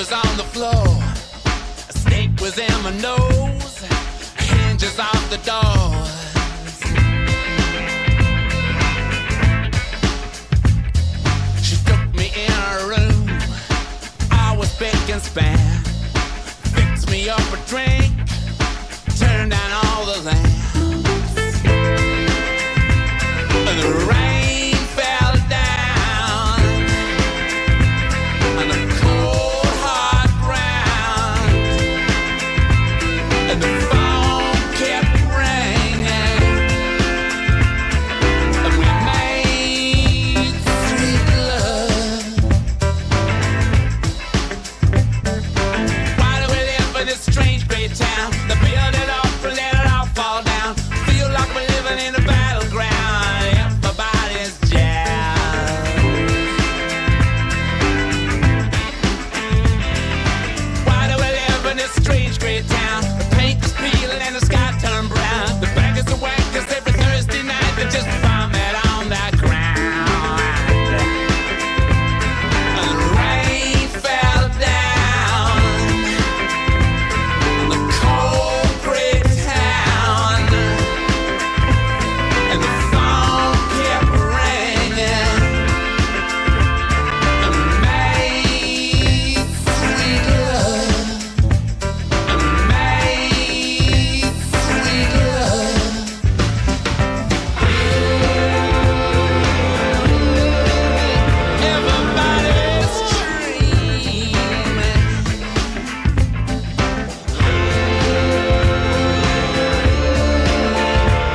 was on the floor, a snake was in my nose, hinges off the doors. She took me in her room, I was big and span, fixed me up a drink, turned down all the lamps, and the rain fell down on the cold hard ground, and the phone kept ringing, and we made sweet love. Why do we live in this strange great town? The build it up and let it all fall down. Feel like we're living in a battleground. Everybody's jazzed. Why do we live in this strange great town? The paint is peeling and the sky turned brown. The beggars are wackers every Thursday night. They just vomit on that ground. And the rain fell down on the cold great town, and the phone kept ringing, and we made sweet love, and we made sweet love. Everybody's dreaming.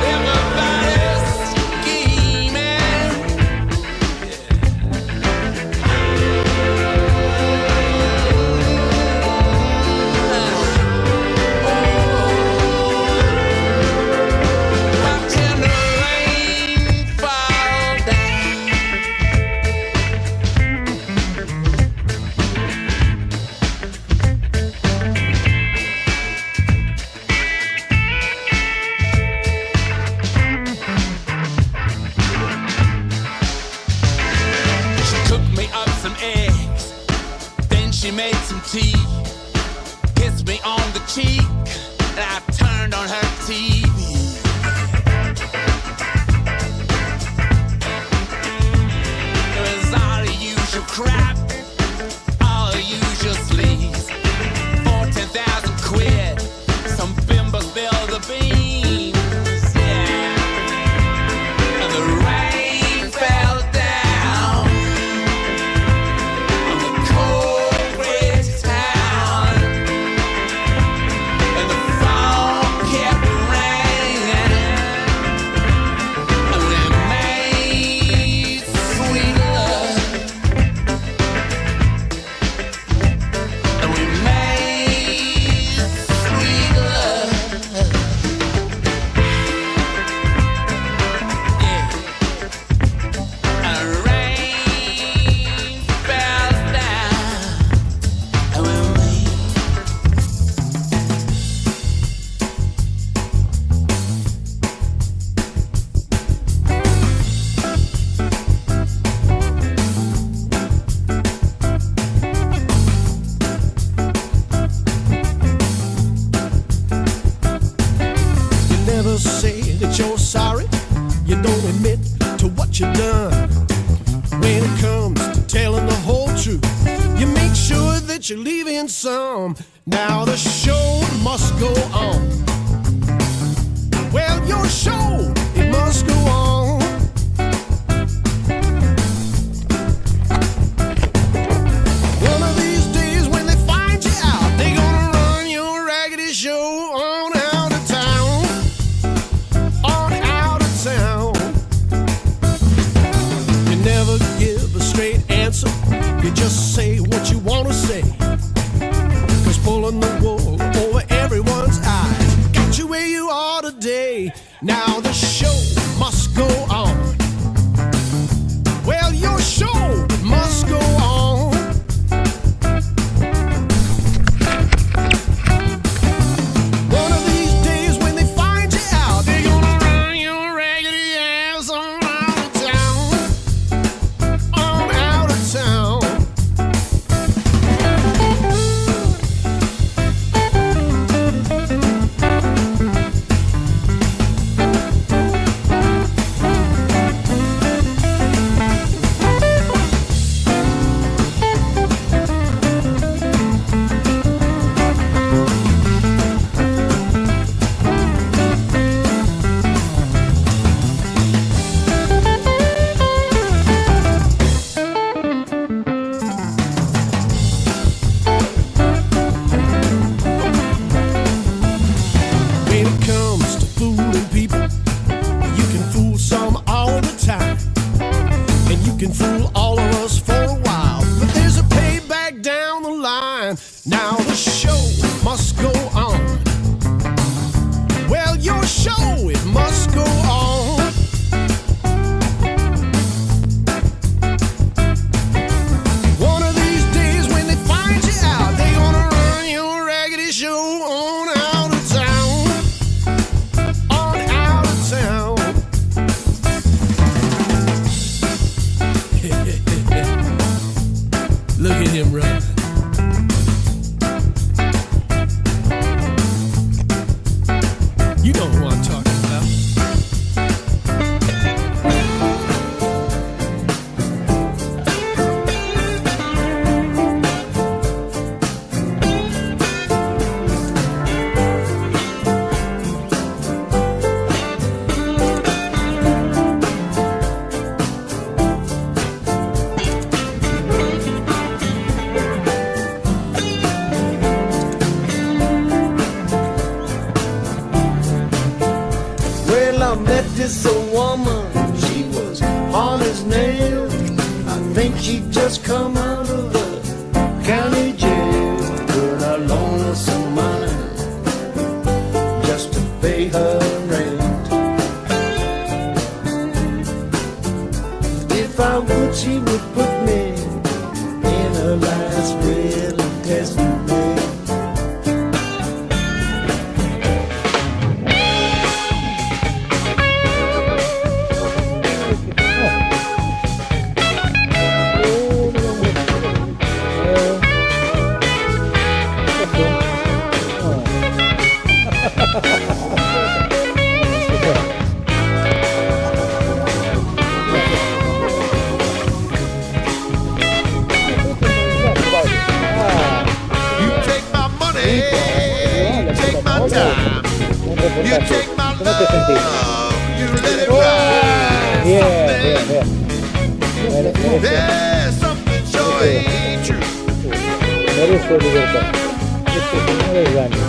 Everybody's scheming. Watching the rain fall down. She cooked me up some eggs, then she made some tea, kissed me on the cheek, and I turned on her TV. It was all the usual crap, all the usual sleaze. 14,000 quid, some bimbo spilled the beans, yeah. And the rain fell down on the cold great town, and the phone kept ringing, and we made sweet love, and we made sweet love, yeah. And the rain fell down, and we made. You never say that you're sorry. You don't admit to what you've done. When it comes to telling the whole truth, you make sure that you're leaving some. Now the show must go on. Well, your show, it must go on. One of these days when they find you out, they gonna run your raggedy show on out of town. On out of town. You never give a straight answer. You just say what you wanna say. 'Cause pulling the wool over everyone's eyes got you where you are today. Now the show must go mind. Now the show must go on. Well, your show, it must go on. One of these days when they find you out, they gonna run your raggedy show on out of town. On out of town. Look at him run. You know who I'm talking about. This a woman, she was hard as nails. I think she just come out of the county jail. Could I loan her some money just to pay her rent? If I would, she would put me in her last will and testament. You take my love, you let it ride. There's something sure ain't true.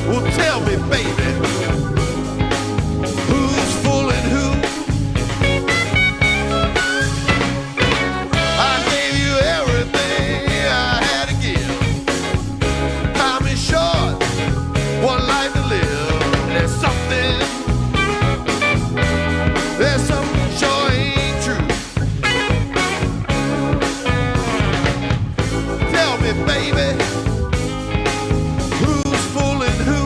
Well, tell me, baby, who's fooling who? I gave you everything I had to give. Time is short, one life to live. There's something sure ain't true. Tell me, baby, who's fooling who?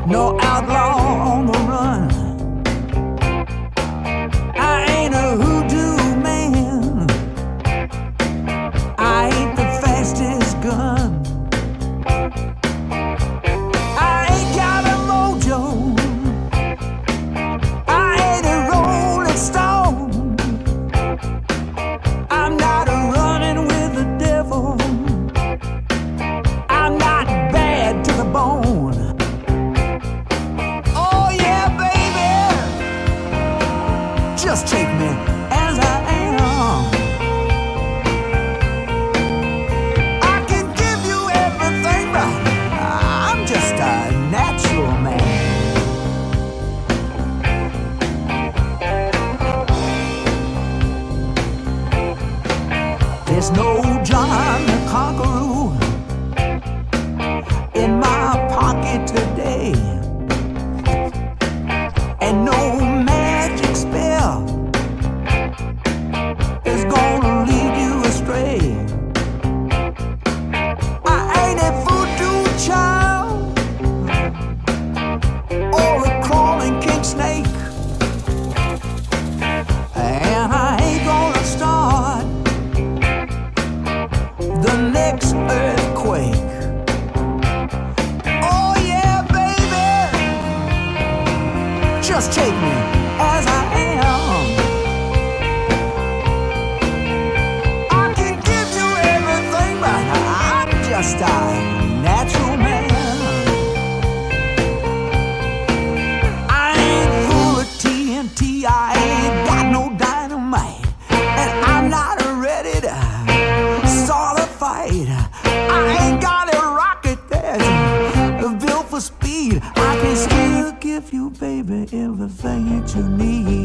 no outlaw on the run. I ain't a hoodoo man, I ain't the fastest gun. I ain't got a mojo, I ain't a rolling stone. I'm not running with the devil, I'm not bad to the bone. Just take me as I am. I can give you everything, but I'm just a natural man. There's no John the Conqueror in my pocket today, and no magic spell is gonna lead you astray. I ain't a voodoo child or a crawling king snake, and I ain't gonna start the next earthquake. Oh yeah, baby, just take me as I am. I can give you everything, but I'm just a natural man. I ain't full of TNT, I ain't got no dynamite, and I'm not ready to start a fight. I ain't got a rocket that's built for speed. I can still give you, baby, everything that you need.